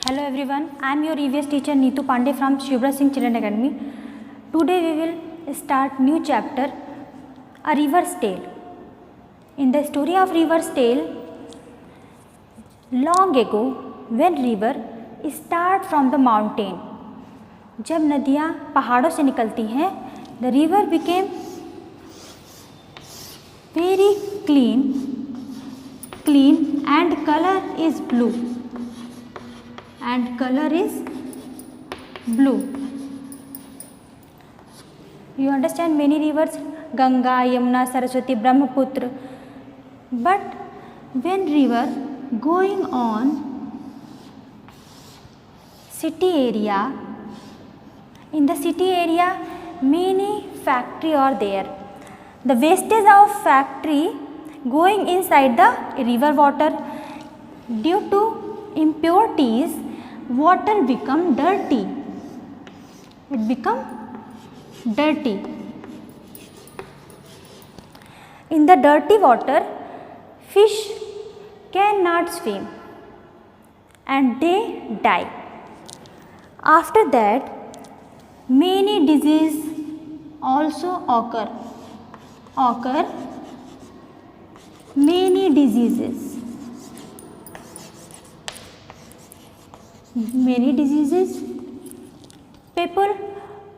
Hello everyone, I am your EVS teacher Neetu Pandey from Shubhra Singh Children Academy. Today we will start new chapter, A River's Tale. In the story of River's Tale, long ago when river start from the mountain, जब नदियाँ पहाड़ों से निकलती हैं, the river became very clean and color is blue. You understand many rivers, Ganga, Yamuna, Saraswati, Brahmaputra. But when river going on city area, in the city area many factory are there. The wastage of factory going inside the river water, due to impurities, water become dirty. It become dirty. In the dirty water, fish cannot swim and they die. After that, many diseases also occur. Many diseases. People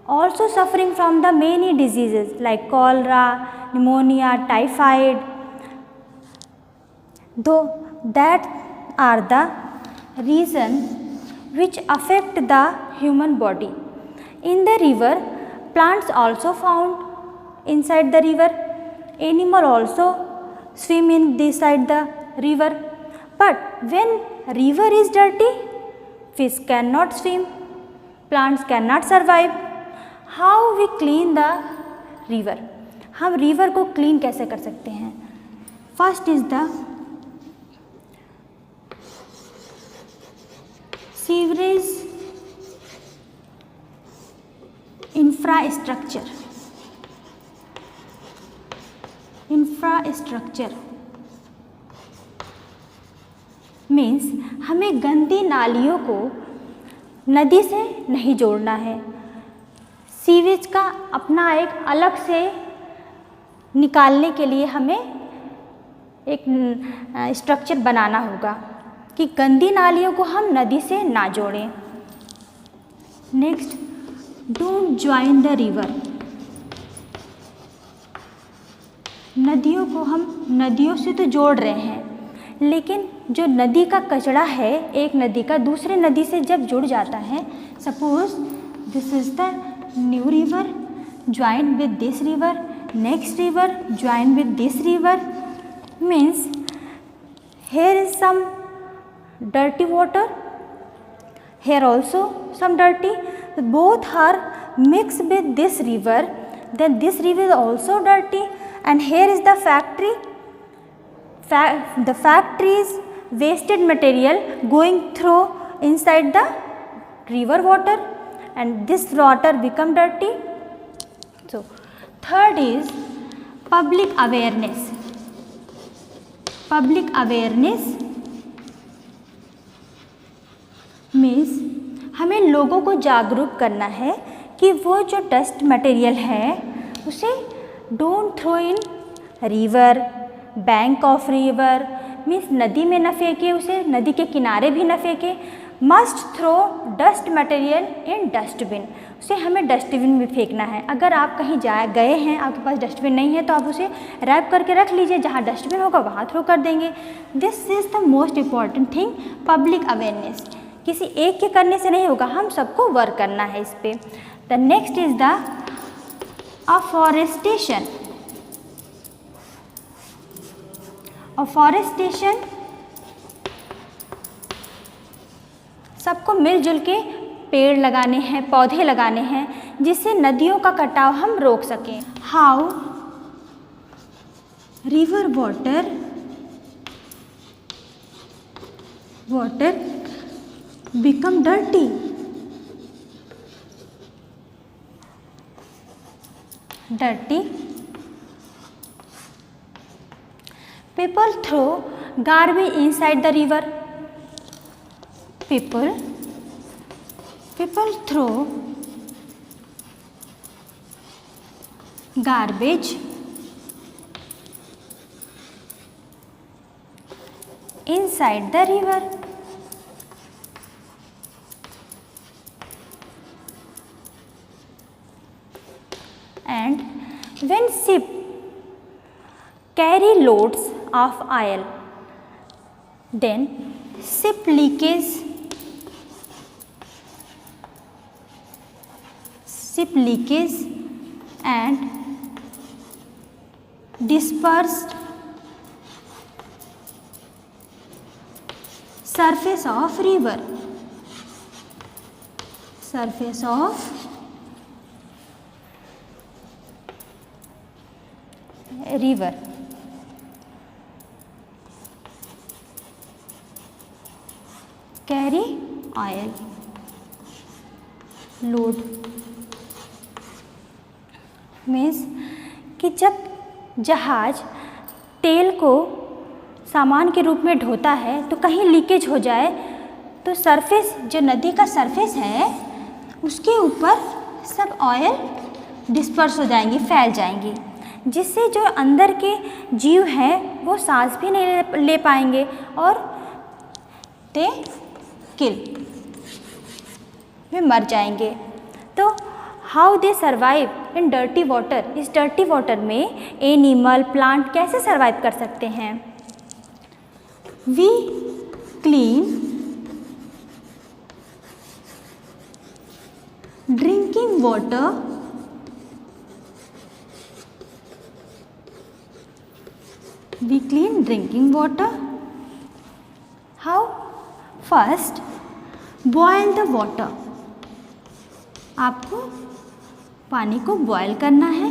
also suffering from the many diseases like cholera, pneumonia, typhoid. Though that are the reason which affect the human body. In the river, plants also found inside the river. Animal also swim inside the river. But when river is dirty, fish cannot swim, plants cannot survive. How we clean the river? हम river को clean कैसे कर सकते हैं? First is the sewerage infrastructure. Means हमें गंदी नालियों को नदी से नहीं जोड़ना है. सीवेज का अपना एक अलग से निकालने के लिए हमें एक स्ट्रक्चर बनाना होगा कि गंदी नालियों को हम नदी से ना जोड़ें. Next, don't join the river. नदियों को हम नदियों से तो जोड़ रहे हैं, लेकिन जो नदी का कचरा है एक नदी का दूसरे नदी से जब जुड़ जाता है, suppose this is the new river join with this river, next river join with this river, means here is some dirty water, here also some dirty, both are mixed with this river, then this river is also dirty, and here is the factory. The factory is wasted material going through inside the river water, and this water become dirty. So third is public awareness. Public awareness means हमें लोगों को जागरूक करना है कि वो जो dust material है उसे don't throw in river, bank of river, means नदी में न फेंके, उसे नदी के किनारे भी न फेंके. Must throw dust material in dustbin. उसे हमें डस्टबिन में फेंकना है. अगर आप कहीं गए हैं, आपके पास डस्टबिन नहीं है, तो आप उसे रैप करके रख लीजिए, जहाँ डस्टबिन होगा वहाँ थ्रो कर देंगे. This is the most important thing, public awareness. किसी एक के करने से नहीं होगा, हम सबको वर्क करना है इस पर. The next is the afforestation. Afforestation सबको मिलजुल के पेड़ लगाने हैं, पौधे लगाने हैं, जिससे नदियों का कटाव हम रोक सकें. How river water become dirty. People throw garbage inside the river. people throw garbage inside the river. And when ship carry loads of oil, then ship leakage and dispersed surface of river. Carry oil load means कि जब जहाज तेल को सामान के रूप में ढोता है तो कहीं लीकेज हो जाए तो सरफेस, जो नदी का सरफेस है उसके ऊपर सब ऑयल डिस्पर्स हो जाएंगी, फैल जाएंगी, जिससे जो अंदर के जीव हैं वो सांस भी नहीं ले पाएंगे और ते वे मर जाएंगे। तो how they survive in dirty water, इस डर्टी वाटर में एनिमल प्लांट कैसे सर्वाइव कर सकते हैं? We clean drinking water how? First boil the water, आपको पानी को बॉयल करना है।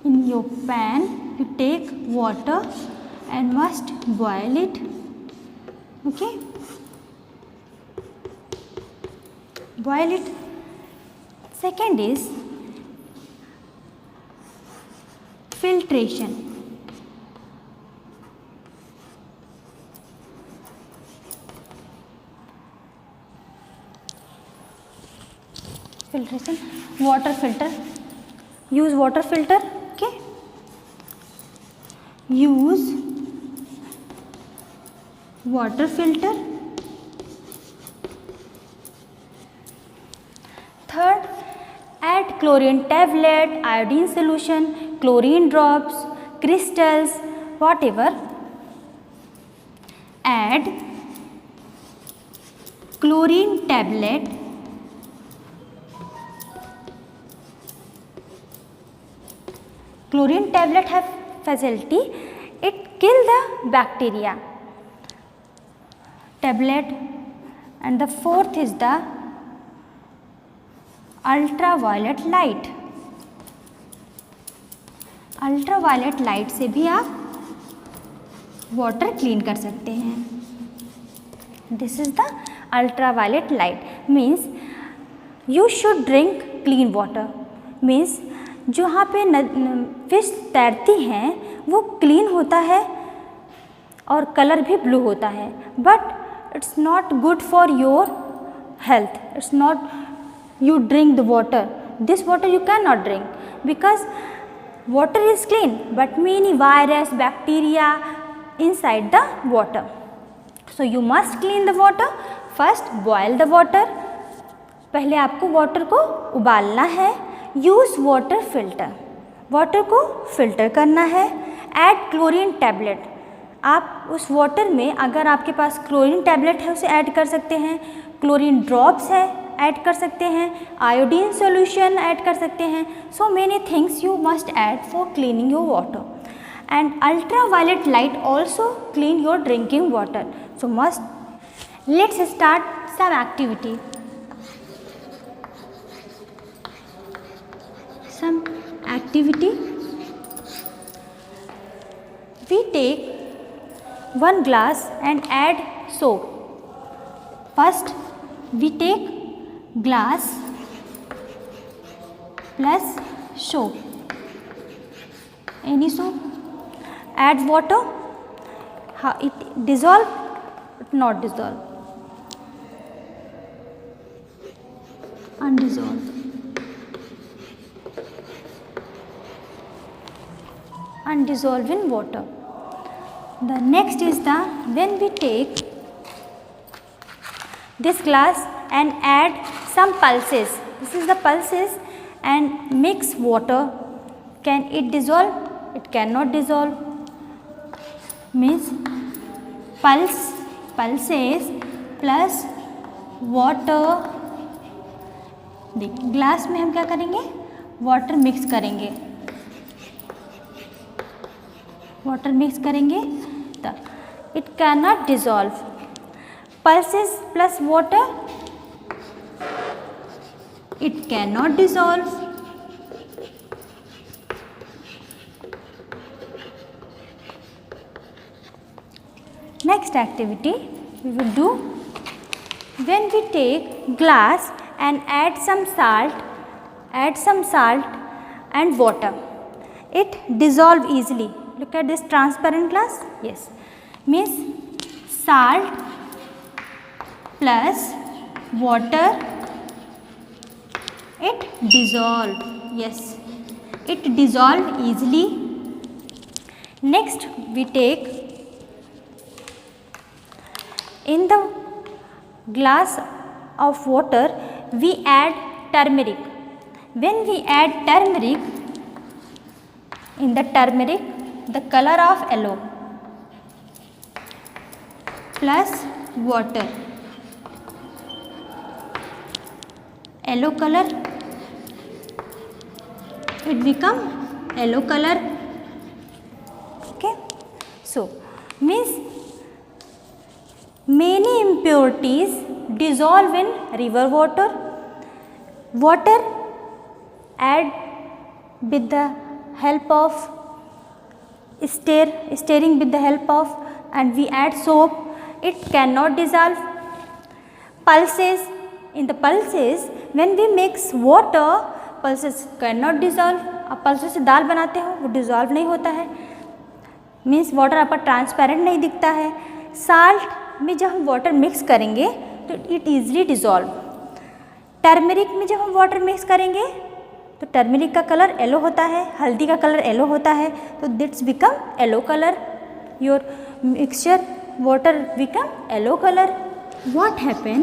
In your pan you take water and must boil it. Okay, boil it. Second is filtration. Water filter. Use water filter. Okay, use water filter. Third, add chlorine tablet, iodine solution, chlorine drops, crystals, whatever. Add chlorine tablet, chlorine tablet have facility, it kill the bacteria. Tablet. And the fourth is the ultraviolet light. Ultraviolet light से भी आप water clean कर सकते हैं। This is the ultraviolet light means you should drink clean water. Means जो यहाँ पे fish तैरती हैं वो क्लीन होता है और कलर भी ब्लू होता है, but it's not good for your health. It's not you drink the water. This water you cannot drink because water is clean, but many virus, bacteria inside the water. So you must clean the water. First boil the water. पहले आपको water को उबालना है। Use water filter. water को filter करना है। Add chlorine tablet. आप उस वाटर में अगर आपके पास क्लोरीन टैबलेट है उसे ऐड कर सकते हैं, क्लोरीन ड्रॉप्स है ऐड कर सकते हैं, आयोडीन सॉल्यूशन ऐड कर सकते हैं। So many things you must add for cleaning your water and ultraviolet light also clean your drinking water. So must let's start some activity. We take 1 glass and add soap. First we take glass plus soap, any soap, add water, it dissolve not dissolve. Undissolved. Undissolved in water. The next is the when we take this glass and add some pulses. This is the pulses and mix water. Can it dissolve? It cannot dissolve. Means pulses plus water. देखिए glass में हम क्या करेंगे, water mix करेंगे, water mix करेंगे तो it can not dissolve. Pulses plus water, it can not dissolve. Next activity we will do, when we take glass and add some salt and water, it dissolve easily. Look at this transparent glass. Yes, means salt plus water, it dissolve. Yes, it dissolve easily. Next we take, in the glass of water we add turmeric. When we add turmeric, in the turmeric the color of yellow plus water, yellow color, it become yellow color. Okay, so means many impurities dissolve in river water. Water add with the help of stirring with the help of, and we add soap, it cannot dissolve. Pulses, in the pulses when we mix water, pulses cannot dissolve. आप pulses से दाल बनाते हो वो dissolve नहीं होता है, means water आपका transparent नहीं दिखता है. साल्ट में जब हम वाटर मिक्स करेंगे तो इट ईज़िली डिज़ोल्व. टर्मरिक में जब हम वाटर मिक्स करेंगे तो टर्मरिक का कलर येलो होता है, हल्दी का कलर येलो होता है, तो it's become yellow colour. Your mixture water become yellow colour. What happen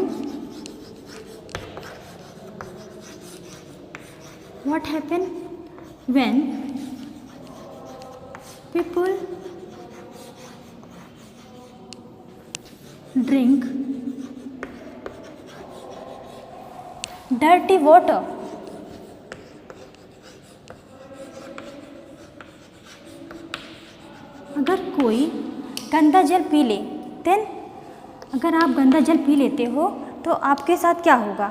when people drink dirty water? अगर कोई गंदा जल पी ले, देन अगर आप गंदा जल पी लेते हो तो आपके साथ क्या होगा?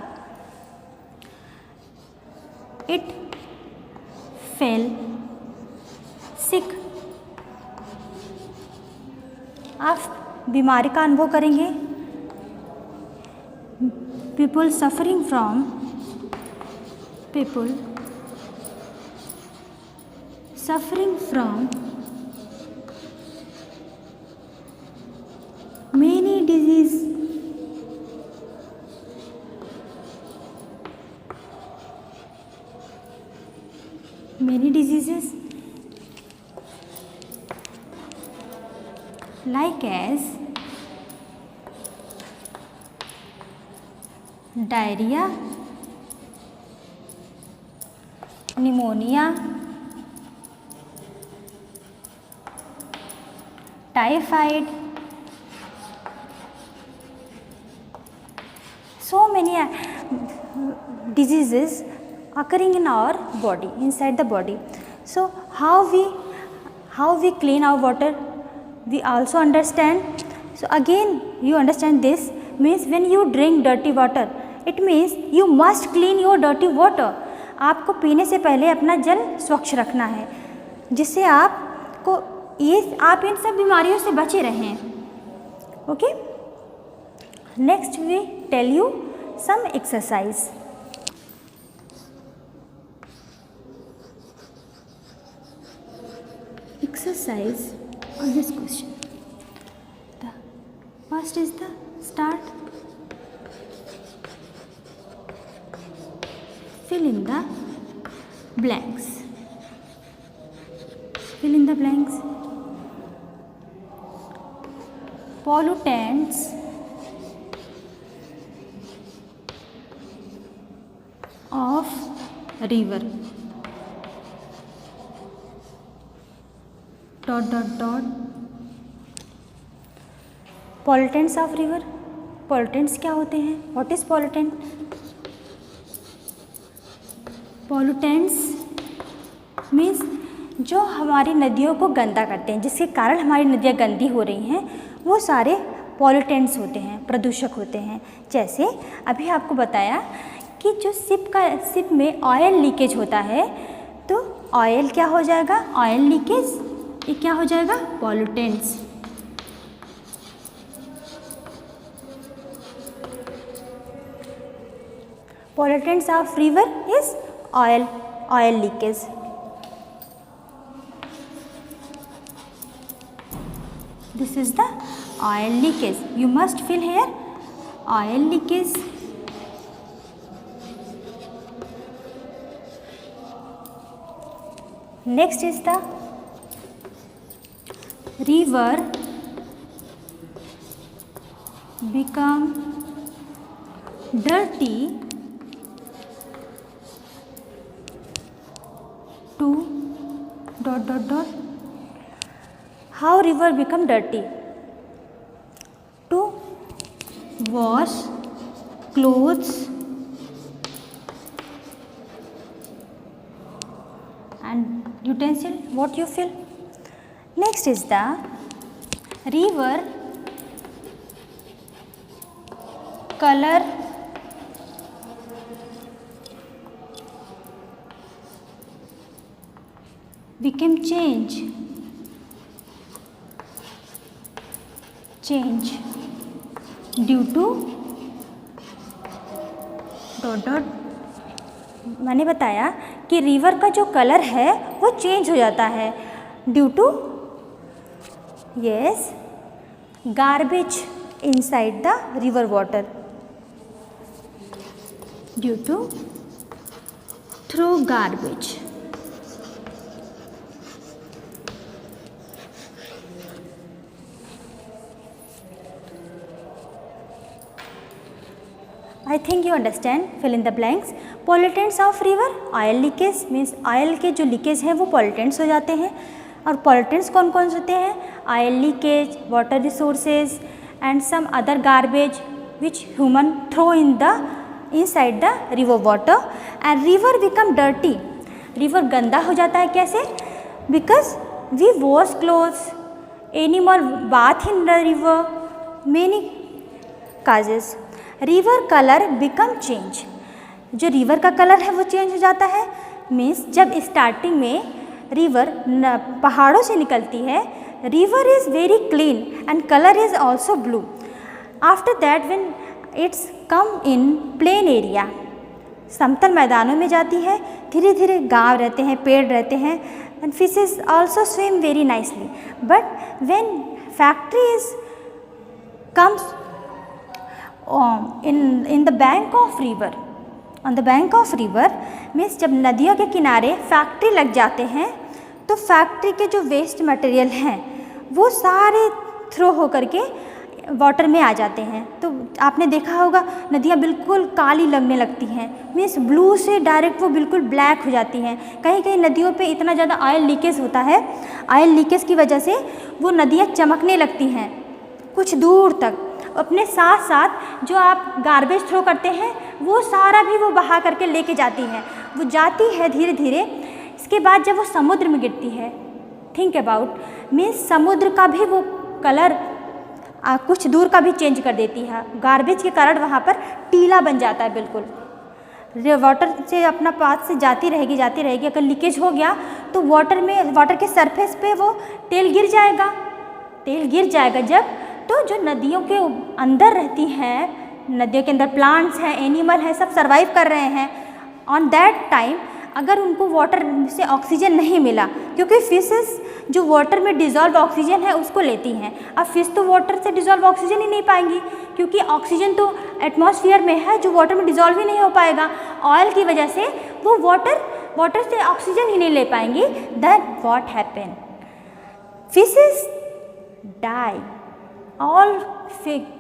इट फेल सिक, आप बीमारी का अनुभव करेंगे. people suffering from many diseases like as diarrhea, pneumonia, typhoid, so many diseases occurring in our body, inside the body. So how we clean our water, we also understand. So again you understand this means when you drink dirty water, it means you must clean your dirty water. आपको पीने से पहले अपना जल स्वच्छ रखना है जिससे आपको आप इन सब बीमारियों से बचे रहें. Okay, next we tell you some exercise. Exercise on this question. First is the start, fill in the blanks, fill in the blanks. Pollutants of river, dot dot dot. Pollutants of river, pollutants क्या होते हैं? What is pollutant? Pollutants means जो हमारी नदियों को गंदा करते हैं, जिसके कारण हमारी नदियाँ गंदी हो रही हैं, वो सारे पॉल्यूटेंट्स होते हैं, प्रदूषक होते हैं। जैसे अभी आपको बताया कि जो शिप में ऑयल लीकेज होता है, तो ऑयल क्या हो जाएगा? ऑयल लीकेज, ये क्या हो जाएगा? Pollutants. Pollutants of river is oil leakage. This is the oil leakage. You must fill here oil leakage. Next is the river become dirty to dot dot dot. How river become dirty? To wash clothes and utensil. What you feel? Next is the river color became change due to dot dot. मैंने बताया कि river का जो colour है वो change हो जाता है due to yes garbage inside the river water, due to through garbage. I think you understand. Fill in the blanks. Pollutants of river, oil leakage means oil के जो लीकेज हैं वो pollutants हो जाते हैं। और pollutants कौन कौन से होते हैं? Oil leakage, water resources and some other garbage which human throw inside the river water and river become dirty. River गंदा हो जाता है कैसे? Because we wash clothes, animal bath in the river, many causes. River colour become change, जो river का colour है वो change हो जाता है। मीन्स जब स्टार्टिंग में रिवर पहाड़ों से निकलती है, river is very clean and colour is also blue. After that when it's come in plain area, समतल मैदानों में जाती है, धीरे धीरे गांव रहते हैं, पेड़ रहते हैं and fishes also swim very nicely. But when factories comes in the bank of river, on the bank of river means जब नदियों के किनारे फैक्ट्री लग जाते हैं, तो फैक्ट्री के जो वेस्ट मटेरियल हैं वो सारे थ्रो होकर के वाटर में आ जाते हैं। तो आपने देखा होगा नदियाँ बिल्कुल काली लगने लगती हैं, मीन्स ब्लू से डायरेक्ट वो बिल्कुल ब्लैक हो जाती हैं। कहीं कहीं नदियों पे इतना ज़्यादा ऑयल लीकेज होता है, ऑयल लीकेज की वजह से वो नदियाँ चमकने लगती हैं कुछ दूर तक। अपने साथ साथ जो आप गार्बेज थ्रो करते हैं वो सारा भी वो बहा करके लेके जाती है, वो जाती है धीरे धीरे। इसके बाद जब वो समुद्र में गिरती है, थिंक अबाउट, मीन्स समुद्र का भी वो कलर कुछ दूर का भी चेंज कर देती है। गार्बेज के कारण वहाँ पर टीला बन जाता है बिल्कुल। वाटर से अपना पाथ से जाती रहेगी। अगर लीकेज हो गया तो वाटर के सरफेस पे वो तेल गिर जाएगा जब, तो जो नदियों के अंदर रहती हैं, नदियों के अंदर प्लांट्स हैं, एनिमल हैं, सब सर्वाइव कर रहे हैं। ऑन दैट टाइम अगर उनको वाटर से ऑक्सीजन नहीं मिला, क्योंकि फिशेस जो वाटर में डिज़ोल्व ऑक्सीजन है उसको लेती हैं। अब फिश तो वाटर से डिज़ोल्व ऑक्सीजन ही नहीं पाएंगी, क्योंकि ऑक्सीजन तो एटमॉस्फेयर में है जो वाटर में डिज़ोल्व ही नहीं हो पाएगा। ऑयल की वजह से वो वाटर से ऑक्सीजन ही नहीं ले पाएंगी। Then what happen, fishes die, all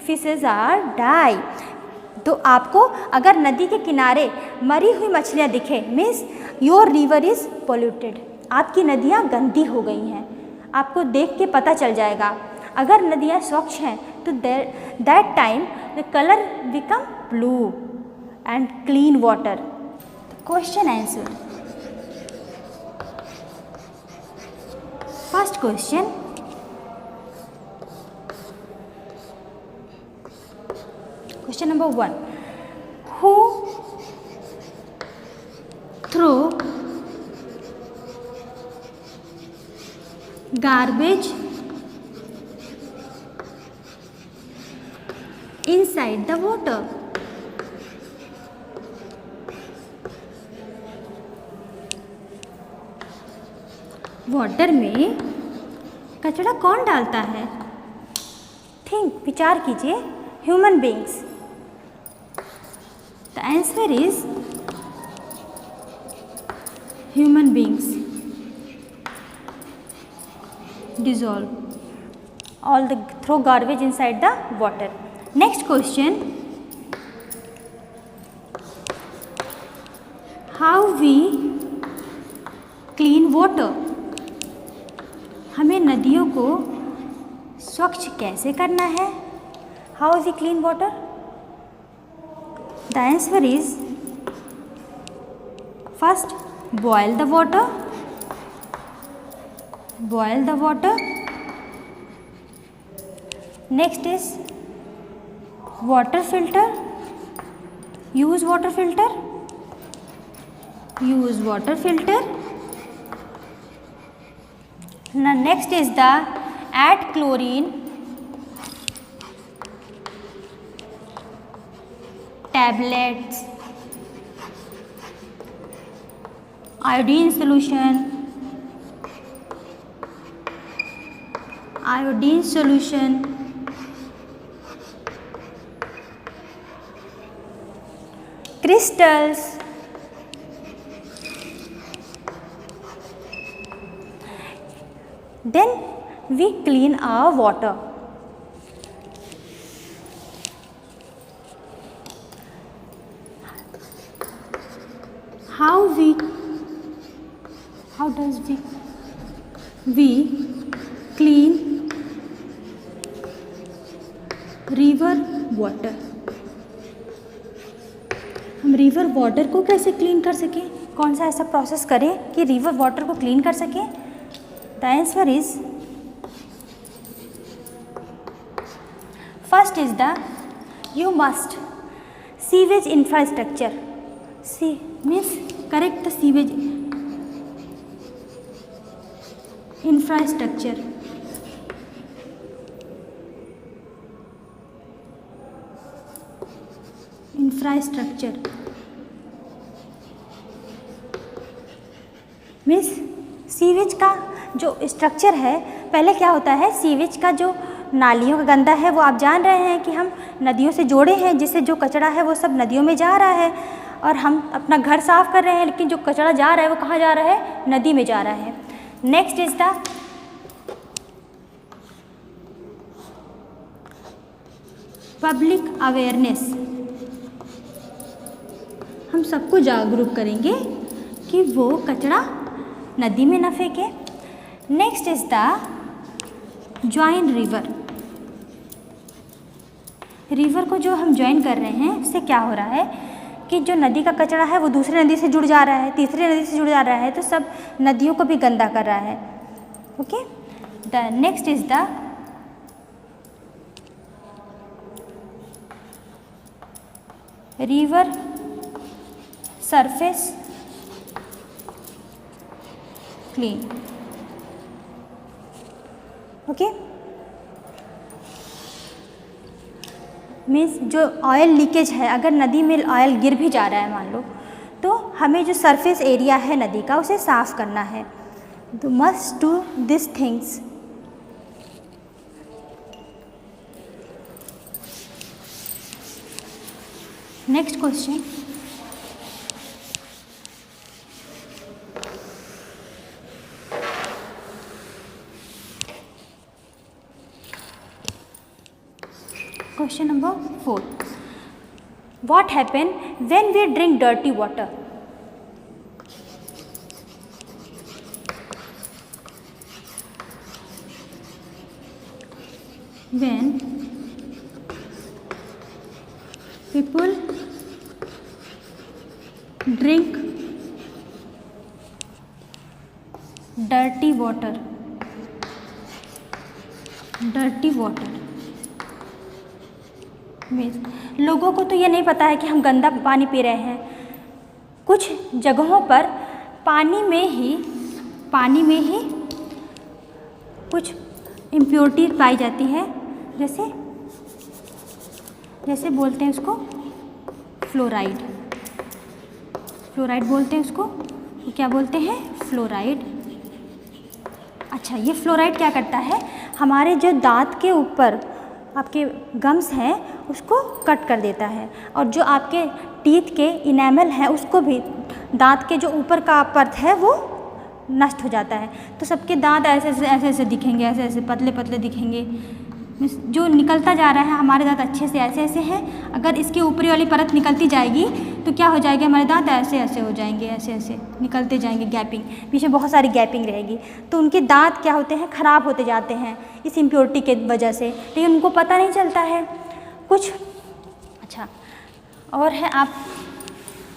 fishes are die. तो आपको अगर नदी के किनारे मरी हुई मछलियाँ दिखे, means your river is polluted, आपकी नदियाँ गंदी हो गई हैं, आपको देख के पता चल जाएगा। अगर नदियाँ स्वच्छ हैं तो that time the colour become blue and clean water. Question answer. First question, question number 1, who threw garbage inside the water? Water में कचरा कौन डालता है? थिंक, विचार कीजिए। Human beings. The answer is human beings dissolve throw garbage inside the water. Next question, how we clean water? हमें नदियों को स्वच्छ कैसे करना है? How we clean water? The answer is, first boil the water. Next is water filter. Use water filter. Now next is the add chlorine, tablets, iodine solution, crystals, then we clean our water. How does we clean river water? हम river water को कैसे clean कर सकें? कौन सा ऐसा process करें कि रिवर वाटर को क्लीन कर सकें? The answer is, first is the you must sewage infrastructure. means correct the sewage infrastructure. Means sewage का जो स्ट्रक्चर है, पहले क्या होता है, सीवेज का जो नालियों का गंदा है वो आप जान रहे हैं कि हम नदियों से जोड़े हैं, जिससे जो कचरा है वो सब नदियों में जा रहा है और हम अपना घर साफ कर रहे हैं, लेकिन जो कचरा जा रहा है वो कहाँ जा रहा है? नदी में जा रहा है. Next is the public awareness. हम सबको जागरूक करेंगे कि वो कचरा नदी में न फेंके. Next is the join river. River को जो हम ज्वाइन कर रहे हैं उससे क्या हो रहा है कि जो नदी का कचरा है वो दूसरी नदी से जुड़ जा रहा है, तीसरी नदी से जुड़ जा रहा है, तो सब नदियों को भी गंदा कर रहा है. Okay. The next is the river surface clean. Okay. Means जो ऑयल लीकेज है, अगर नदी में ऑयल गिर भी जा रहा है मान लो, तो हमें जो सरफेस एरिया है नदी का उसे साफ करना है। तो must do this things. Next question, question number 4, what happen when we drink dirty water? When people drink dirty water, लोगों को तो ये नहीं पता है कि हम गंदा पानी पी रहे हैं। कुछ जगहों पर पानी में ही कुछ इम्प्योरिटी पाई जाती है, जैसे बोलते हैं उसको फ्लोराइड बोलते हैं उसको। क्या बोलते हैं? फ्लोराइड। अच्छा, ये फ्लोराइड क्या करता है? हमारे जो दांत के ऊपर आपके गम्स हैं उसको कट कर देता है, और जो आपके टीथ के इनेमल हैं उसको भी, दांत के जो ऊपर का परत है वो नष्ट हो जाता है। तो सबके दांत ऐसे दिखेंगे, ऐसे पतले पतले दिखेंगे। जो निकलता जा रहा है हमारे दांत अच्छे से ऐसे हैं। अगर इसके ऊपरी वाली परत निकलती जाएगी तो क्या हो जाएगा? हमारे दांत ऐसे हो जाएंगे, ऐसे निकलते जाएंगे, गैपिंग, पीछे बहुत सारी गैपिंग रहेगी। तो उनके दांत क्या होते हैं? ख़राब होते जाते हैं इस इम्प्योरिटी के वजह से, लेकिन उनको पता नहीं चलता है कुछ। अच्छा, और है आप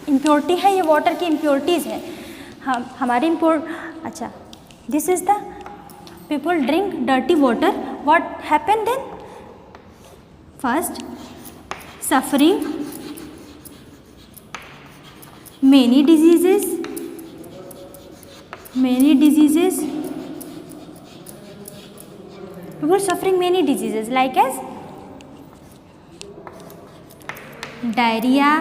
इम्प्योरिटी है, ये वाटर की इम्प्योरिटीज़ है हमारी अच्छा, this is the people drink dirty water, what happen then? First, suffering many diseases, people suffering many diseases like as diarrhea,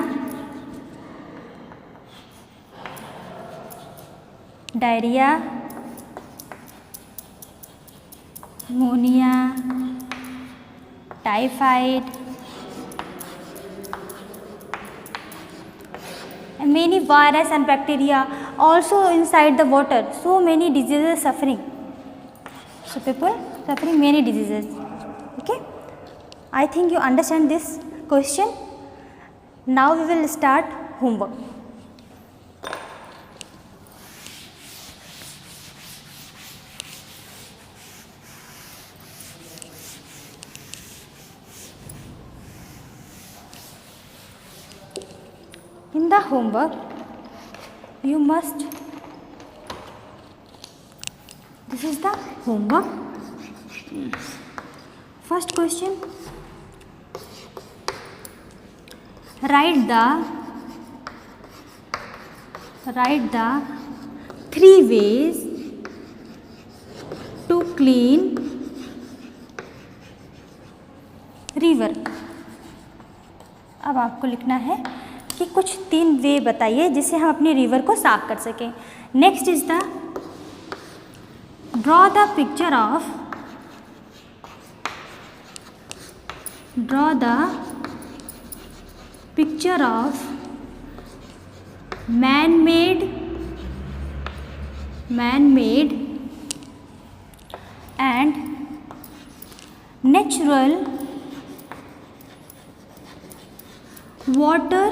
pneumonia, typhoid, and many virus and bacteria also inside the water. So many diseases suffering. So people suffering many diseases. Okay, I think you understand this question. Now we will start homework. In the homework, you must, this is the homework. First question, write the 3 ways to clean river. अब आपको लिखना है कि कुछ 3 वे बताइए जिससे हम अपनी रिवर को साफ कर सकें। Next is the draw the picture of man made and natural water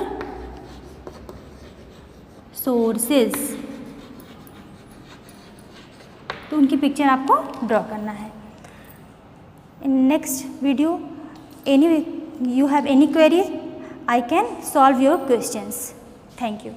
sources. तो उनकी पिक्चर आपको ड्रॉ करना है। In next video you have any query, I can solve your questions. Thank you.